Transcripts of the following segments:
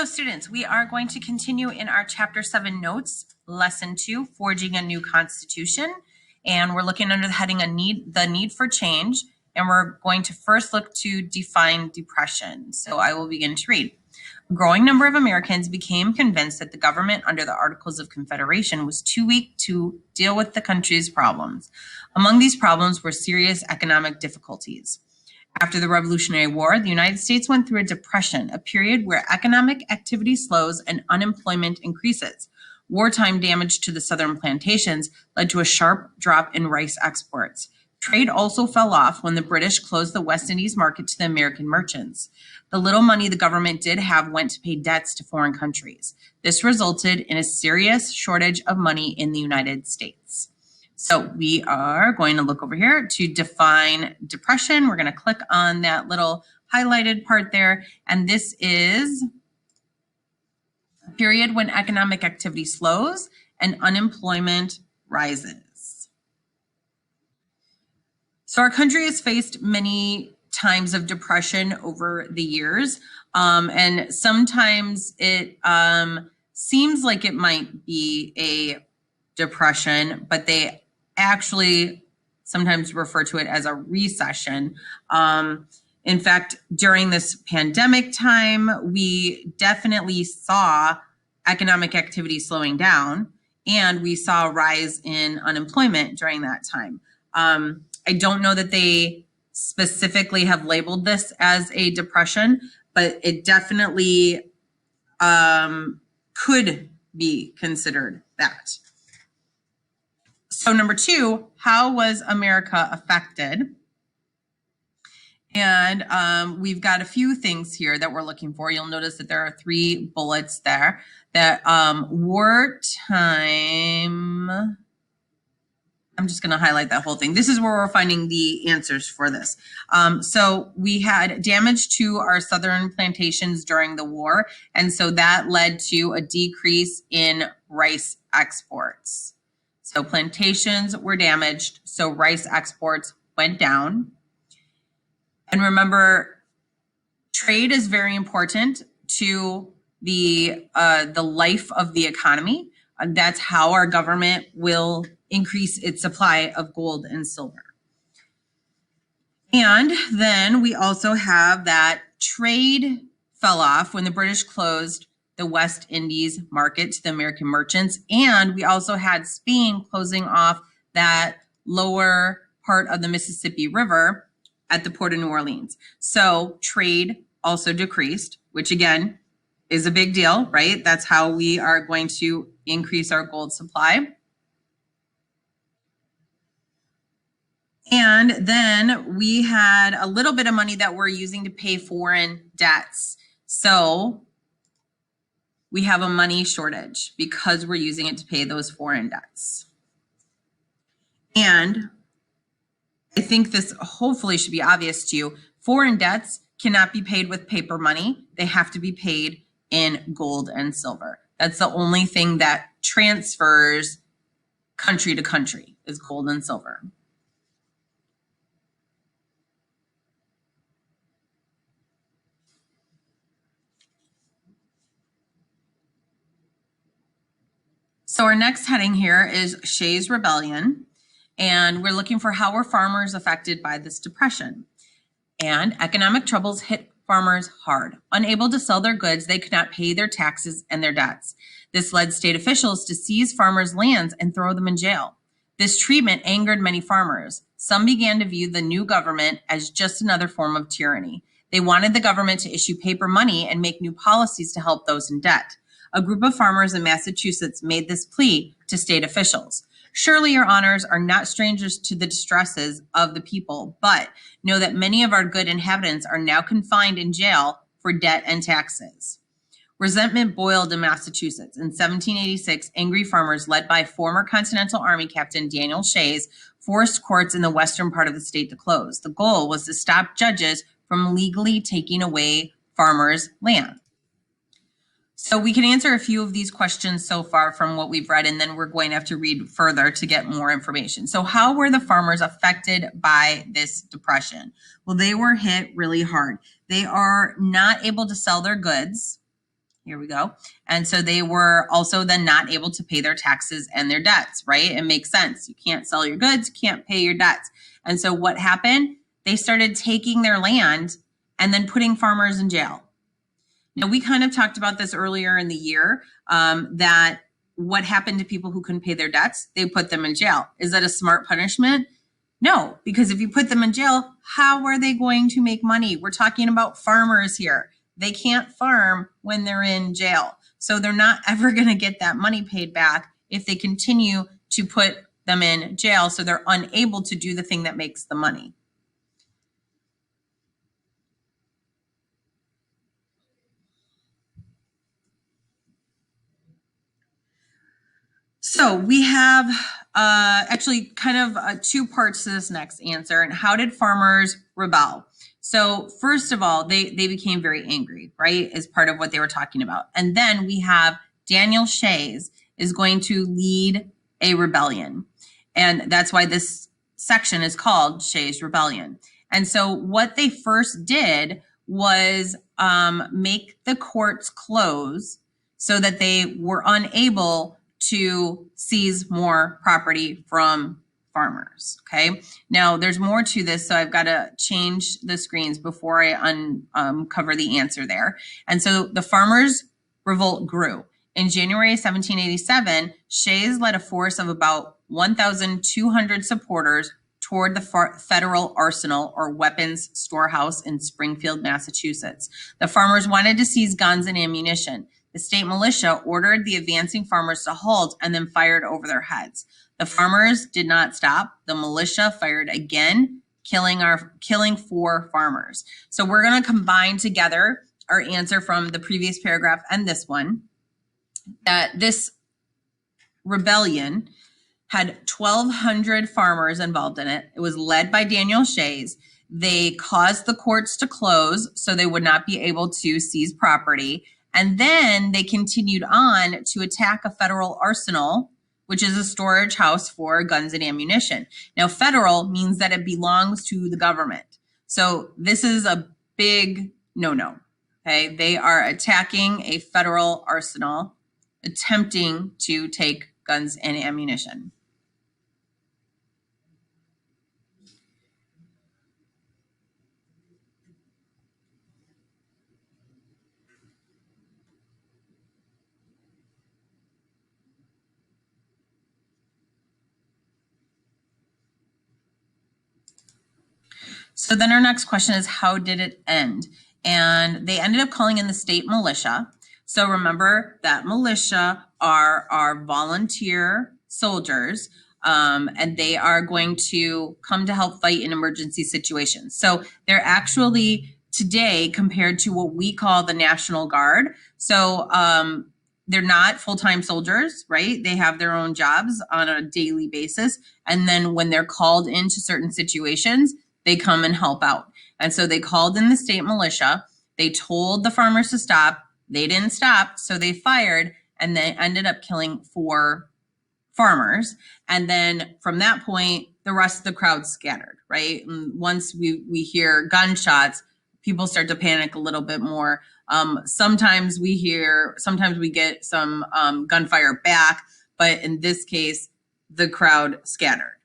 Hello students, we are going to continue in our Chapter 7 notes, Lesson 2, Forging a New Constitution. And we're looking under the heading the need for change. And we're going to first look to define depression. So I will begin to read. A growing number of Americans became convinced that the government under the Articles of Confederation was too weak to deal with the country's problems. Among these problems were serious economic difficulties. After the Revolutionary War, the United States went through a depression, a period where economic activity slows and unemployment increases. Wartime damage to the southern plantations led to a sharp drop in rice exports. Trade also fell off when the British closed the West Indies market to the American merchants. The little money the government did have went to pay debts to foreign countries. This resulted in a serious shortage of money in the United States. So we are going to look over here to define depression. We're going to click on that little highlighted part there. And this is a period when economic activity slows and unemployment rises. So our country has faced many times of depression over the years. And sometimes it seems like it might be a depression, but they actually sometimes refer to it as a recession. In fact, during this pandemic time, we definitely saw economic activity slowing down, and we saw a rise in unemployment during that time. I don't know that they specifically have labeled this as a depression, but it definitely could be considered that. So number 2, how was America affected? And we've got a few things here that we're looking for. You'll notice that there are 3 bullets there. That wartime, I'm just going to highlight that whole thing. This is where we're finding the answers for this. So we had damage to our southern plantations during the war, and so that led to a decrease in rice exports. So plantations were damaged, so rice exports went down. And remember, trade is very important to the life of the economy. That's how our government will increase its supply of gold and silver. And then we also have that trade fell off when the British closed the West Indies market to the American merchants. And we also had Spain closing off that lower part of the Mississippi River at the Port of New Orleans. So trade also decreased, which again is a big deal, right? That's how we are going to increase our gold supply. And then we had a little bit of money that we're using to pay foreign debts. So we have a money shortage because we're using it to pay those foreign debts. And I think this hopefully should be obvious to you. Foreign debts cannot be paid with paper money. They have to be paid in gold and silver. That's the only thing that transfers country to country is gold and silver. So our next heading here is Shays' Rebellion, and we're looking for how were farmers affected by this depression. And economic troubles hit farmers hard. Unable to sell their goods, they could not pay their taxes and their debts. This led state officials to seize farmers' lands and throw them in jail. This treatment angered many farmers. Some began to view the new government as just another form of tyranny. They wanted the government to issue paper money and make new policies to help those in debt. A group of farmers in Massachusetts made this plea to state officials. Surely your honors are not strangers to the distresses of the people, but know that many of our good inhabitants are now confined in jail for debt and taxes. Resentment boiled in Massachusetts. In 1786, angry farmers led by former Continental Army Captain Daniel Shays forced courts in the western part of the state to close. The goal was to stop judges from legally taking away farmers' land. So we can answer a few of these questions so far from what we've read, and then we're going to have to read further to get more information. So how were the farmers affected by this depression? Well, they were hit really hard. They are not able to sell their goods. Here we go. And so they were also then not able to pay their taxes and their debts, right? It makes sense. You can't sell your goods, you can't pay your debts. And so what happened? They started taking their land and then putting farmers in jail. Now, we kind of talked about this earlier in the year, that what happened to people who couldn't pay their debts? They put them in jail. Is that a smart punishment? No, because if you put them in jail, how are they going to make money? We're talking about farmers here. They can't farm when they're in jail. So they're not ever going to get that money paid back if they continue to put them in jail. So they're unable to do the thing that makes the money. So we have actually kind of two parts to this next answer. And how did farmers rebel? So first of all, they became very angry, right, as part of what they were talking about. And then we have Daniel Shays is going to lead a rebellion. And that's why this section is called Shays Rebellion. And so what they first did was make the courts close so that they were unable to seize more property from farmers. Okay. Now there's more to this, so I've got to change the screens before I uncover the answer there. And so the Farmers Revolt grew. In January 1787, Shays led a force of about 1,200 supporters toward the federal arsenal or weapons storehouse in Springfield, Massachusetts. The farmers wanted to seize guns and ammunition. The state militia ordered the advancing farmers to halt and then fired over their heads. The farmers did not stop. The militia fired again, killing 4 farmers. So we're going to combine together our answer from the previous paragraph and this one, that this rebellion had 1,200 farmers involved in it. It was led by Daniel Shays. They caused the courts to close so they would not be able to seize property. And then they continued on to attack a federal arsenal, which is a storage house for guns and ammunition. Now, federal means that it belongs to the government. So this is a big no-no, okay? They are attacking a federal arsenal, attempting to take guns and ammunition. So then our next question is, how did it end? And they ended up calling in the state militia. So remember that militia are our volunteer soldiers, and they are going to come to help fight in emergency situations. So they're actually today compared to what we call the National Guard. So they're not full-time soldiers, right? They have their own jobs on a daily basis. And then when they're called into certain situations, they come and help out. And so they called in the state militia. They told the farmers to stop. They didn't stop, so they fired, and they ended up killing 4 farmers. And then from that point, the rest of the crowd scattered, right? And once we hear gunshots, people start to panic a little bit more. Sometimes we get some gunfire back, but in this case, the crowd scattered.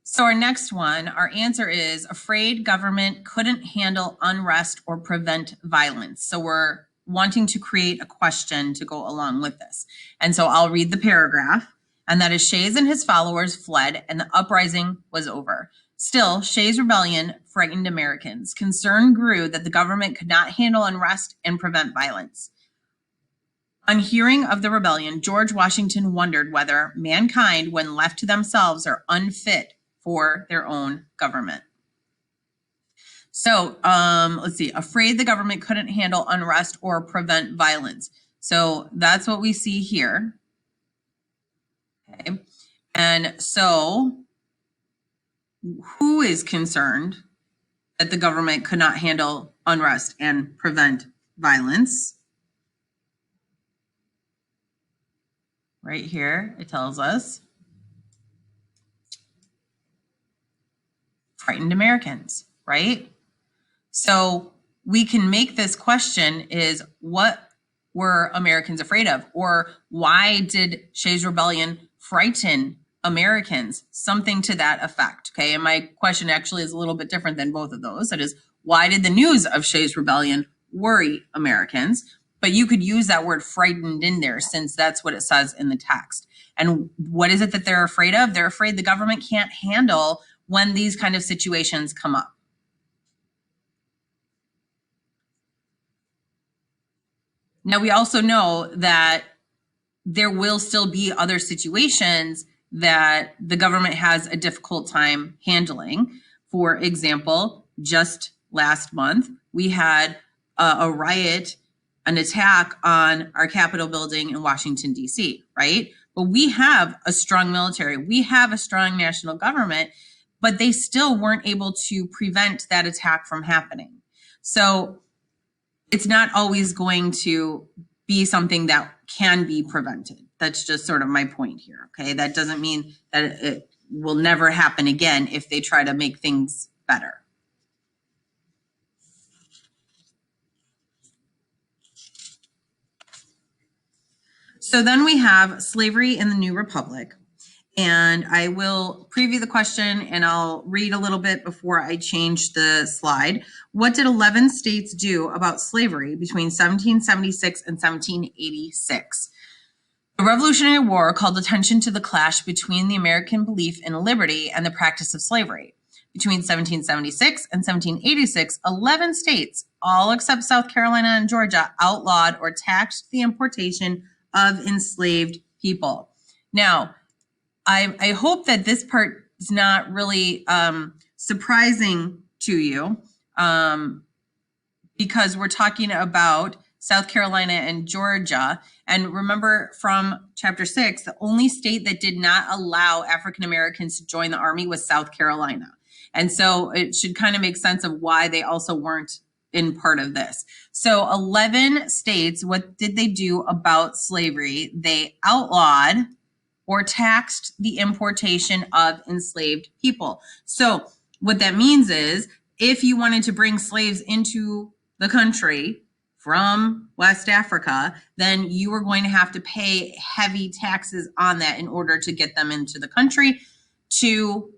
So our next one, our answer is afraid government couldn't handle unrest or prevent violence. So we're wanting to create a question to go along with this. And so I'll read the paragraph, and that is Shays and his followers fled and the uprising was over. Still, Shays' rebellion frightened Americans. Concern grew that the government could not handle unrest and prevent violence. On hearing of the rebellion, George Washington wondered whether mankind, when left to themselves, are unfit for their own government. So let's see, afraid the government couldn't handle unrest or prevent violence. So that's what we see here. Okay. And so who is concerned that the government could not handle unrest and prevent violence? Right here, it tells us frightened Americans, right? So we can make this question is what were Americans afraid of? Or why did Shays Rebellion frighten Americans? Something to that effect, okay? And my question actually is a little bit different than both of those. That is, why did the news of Shays Rebellion worry Americans? But you could use that word frightened in there since that's what it says in the text. And what is it that they're afraid of? They're afraid the government can't handle when these kind of situations come up. Now, we also know that there will still be other situations that the government has a difficult time handling. For example, just last month, we had a riot, an attack on our Capitol building in Washington, D.C., right? But we have a strong military. We have a strong national government, but they still weren't able to prevent that attack from happening. So it's not always going to be something that can be prevented. That's just sort of my point here, okay? That doesn't mean that it will never happen again if they try to make things better. So then we have slavery in the New Republic. And I will preview the question and I'll read a little bit before I change the slide. What did 11 states do about slavery between 1776 and 1786? The Revolutionary War called attention to the clash between the American belief in liberty and the practice of slavery. Between 1776 and 1786, 11 states, all except South Carolina and Georgia, outlawed or taxed the importation of enslaved people. Now, I hope that this part is not really surprising to you because we're talking about South Carolina and Georgia. And remember from chapter 6, the only state that did not allow African Americans to join the army was South Carolina. And so it should kind of make sense of why they also weren't in part of this. So 11 states, what did they do about slavery? They outlawed or taxed the importation of enslaved people. So what that means is if you wanted to bring slaves into the country from West Africa, then you were going to have to pay heavy taxes on that in order to get them into the country to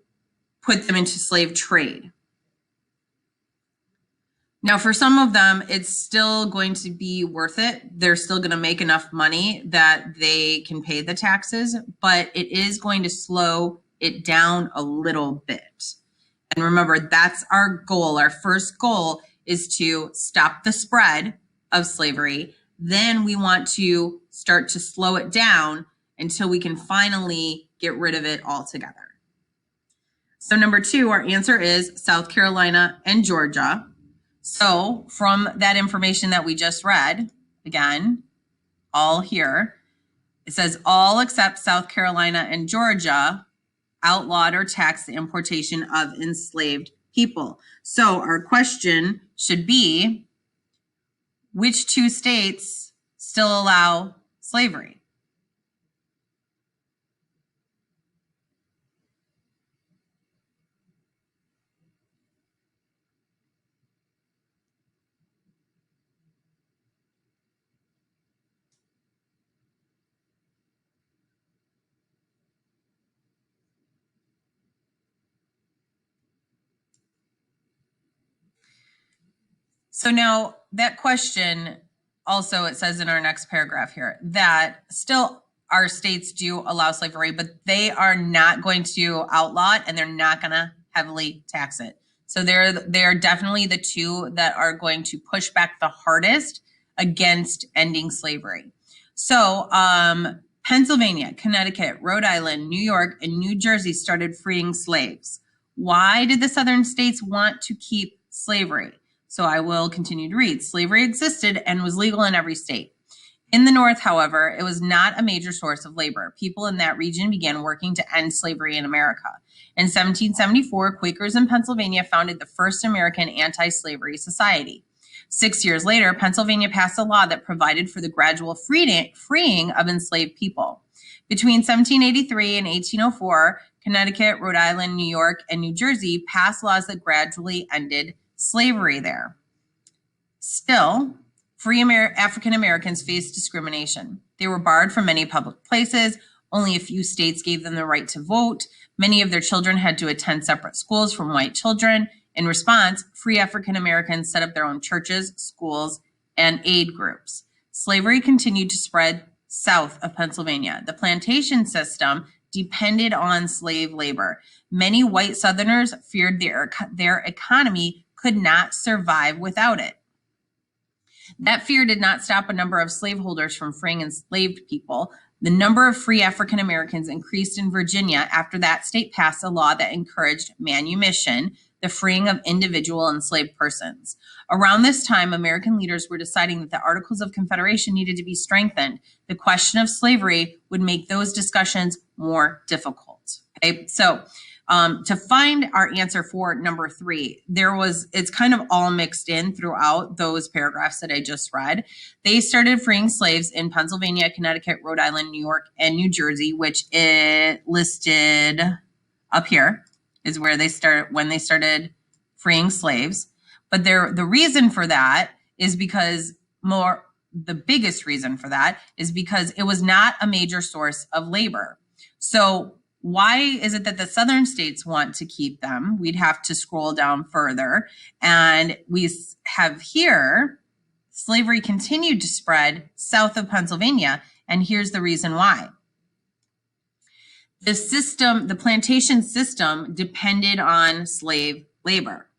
put them into slave trade. Now, for some of them, it's still going to be worth it. They're still going to make enough money that they can pay the taxes, but it is going to slow it down a little bit. And remember, that's our goal. Our first goal is to stop the spread of slavery. Then we want to start to slow it down until we can finally get rid of it altogether. So number 2, our answer is South Carolina and Georgia. So from that information that we just read, again, all here, it says all except South Carolina and Georgia outlawed or taxed the importation of enslaved people. So our question should be, which 2 states still allow slavery? So now that question also, it says in our next paragraph here that still our states do allow slavery, but they are not going to outlaw it and they're not going to heavily tax it. So they're definitely the 2 that are going to push back the hardest against ending slavery. So Pennsylvania, Connecticut, Rhode Island, New York, and New Jersey started freeing slaves. Why did the southern states want to keep slavery? So I will continue to read. Slavery existed and was legal in every state. In the North, however, it was not a major source of labor. People in that region began working to end slavery in America. In 1774, Quakers in Pennsylvania founded the first American anti-slavery society. 6 years later, Pennsylvania passed a law that provided for the gradual freeing of enslaved people. Between 1783 and 1804, Connecticut, Rhode Island, New York, and New Jersey passed laws that gradually ended slavery there. Still, free African Americans faced discrimination. They were barred from many public places. Only a few states gave them the right to vote. Many of their children had to attend separate schools from white children. In response, free African Americans set up their own churches, schools, and aid groups. Slavery continued to spread south of Pennsylvania. The plantation system depended on slave labor. Many white Southerners feared their economy could not survive without it. That fear did not stop a number of slaveholders from freeing enslaved people. The number of free African Americans increased in Virginia after that state passed a law that encouraged manumission, the freeing of individual enslaved persons. Around this time, American leaders were deciding that the Articles of Confederation needed to be strengthened. The question of slavery would make those discussions more difficult. Okay, so to find our answer for number 3, it's kind of all mixed in throughout those paragraphs that I just read. They started freeing slaves in Pennsylvania, Connecticut, Rhode Island, New York, and New Jersey, which it listed up here is where when they started freeing slaves. But the reason for that is because the biggest reason for that is because it was not a major source of labor. So why is it that the southern states want to keep them? We'd have to scroll down further. And we have here, slavery continued to spread south of Pennsylvania. And here's the reason why. The plantation system depended on slave labor.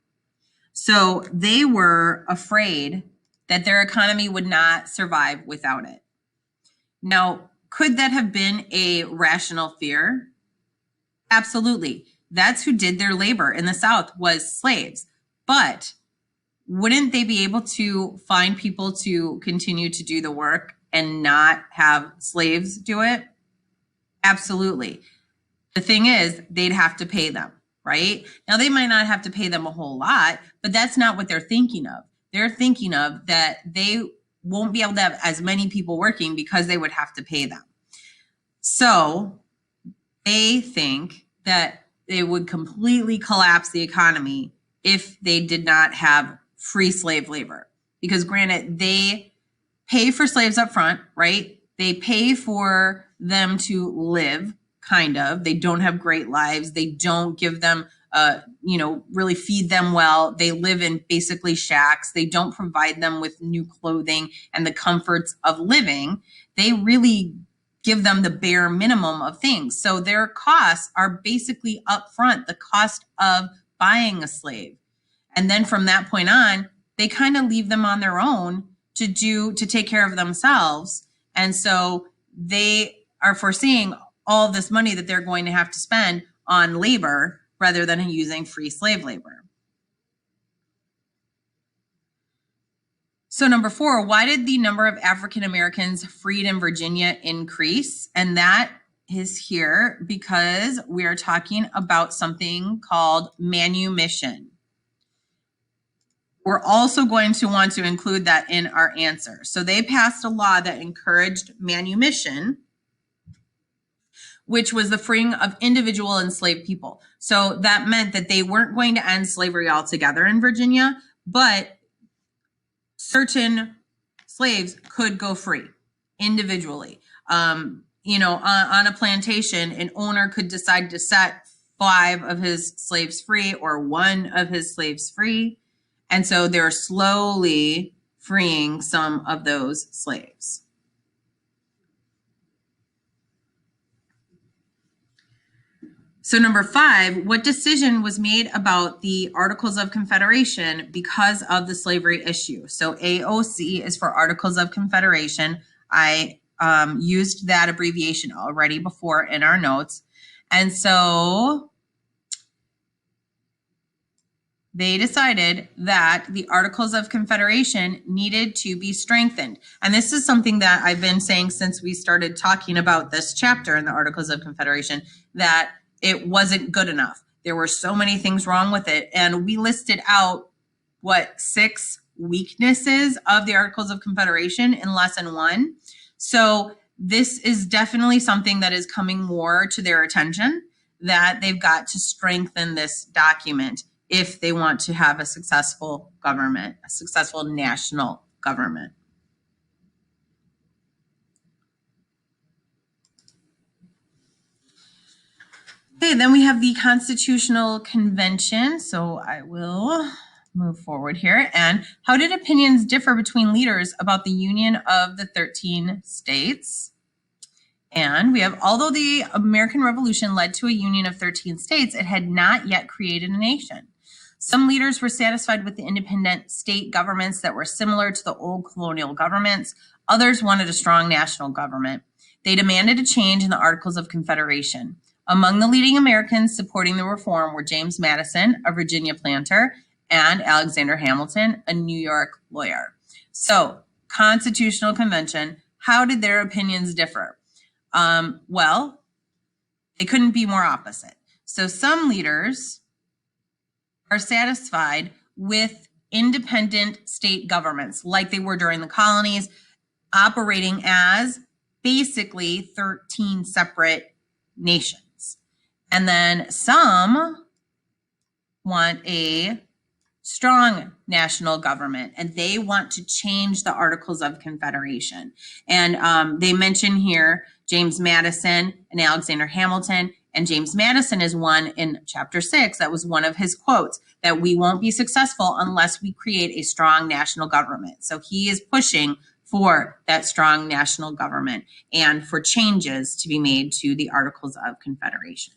So they were afraid that their economy would not survive without it. Now, could that have been a rational fear? Absolutely. That's who did their labor in the South, was slaves. But wouldn't they be able to find people to continue to do the work and not have slaves do it? Absolutely. The thing is, they'd have to pay them, right? Now, they might not have to pay them a whole lot, but that's not what they're thinking of. They're thinking of that they won't be able to have as many people working because they would have to pay them. So they think that they would completely collapse the economy if they did not have free slave labor. Because granted, they pay for slaves up front, right? They pay for them to live, kind of. They don't have great lives. They don't give them, really feed them well. They live in basically shacks. They don't provide them with new clothing and the comforts of living. They really give them the bare minimum of things. So their costs are basically upfront, the cost of buying a slave. And then from that point on, they kind of leave them on their own to take care of themselves. And so they are foreseeing all this money that they're going to have to spend on labor rather than using free slave labor. So number 4, why did the number of African Americans freed in Virginia increase? And that is here because we are talking about something called manumission. We're also going to want to include that in our answer. So they passed a law that encouraged manumission, which was the freeing of individual enslaved people. So that meant that they weren't going to end slavery altogether in Virginia, but certain slaves could go free individually. On a plantation, an owner could decide to set 5 of his slaves free or 1 of his slaves free. And so they're slowly freeing some of those slaves. So number 5, what decision was made about the Articles of Confederation because of the slavery issue? So AOC is for Articles of Confederation. I used that abbreviation already before in our notes. And so they decided that the Articles of Confederation needed to be strengthened. And this is something that I've been saying since we started talking about this chapter in the Articles of Confederation, that it wasn't good enough. There were so many things wrong with it. And we listed out, 6 weaknesses of the Articles of Confederation in lesson 1. So this is definitely something that is coming more to their attention, that they've got to strengthen this document if they want to have a successful government, a successful national government. Okay, then we have the Constitutional Convention. So I will move forward here. And how did opinions differ between leaders about the union of the 13 states? And we have, although the American Revolution led to a union of 13 states, it had not yet created a nation. Some leaders were satisfied with the independent state governments that were similar to the old colonial governments. Others wanted a strong national government. They demanded a change in the Articles of Confederation. Among the leading Americans supporting the reform were James Madison, a Virginia planter, and Alexander Hamilton, a New York lawyer. So, Constitutional Convention, how did their opinions differ? Well, they couldn't be more opposite. So some leaders are satisfied with independent state governments, like they were during the colonies, operating as basically 13 separate nations. And then some want a strong national government, and they want to change the Articles of Confederation. And they mention here James Madison and Alexander Hamilton. And James Madison is one in chapter 6. That was one of his quotes, that we won't be successful unless we create a strong national government. So he is pushing for that strong national government and for changes to be made to the Articles of Confederation.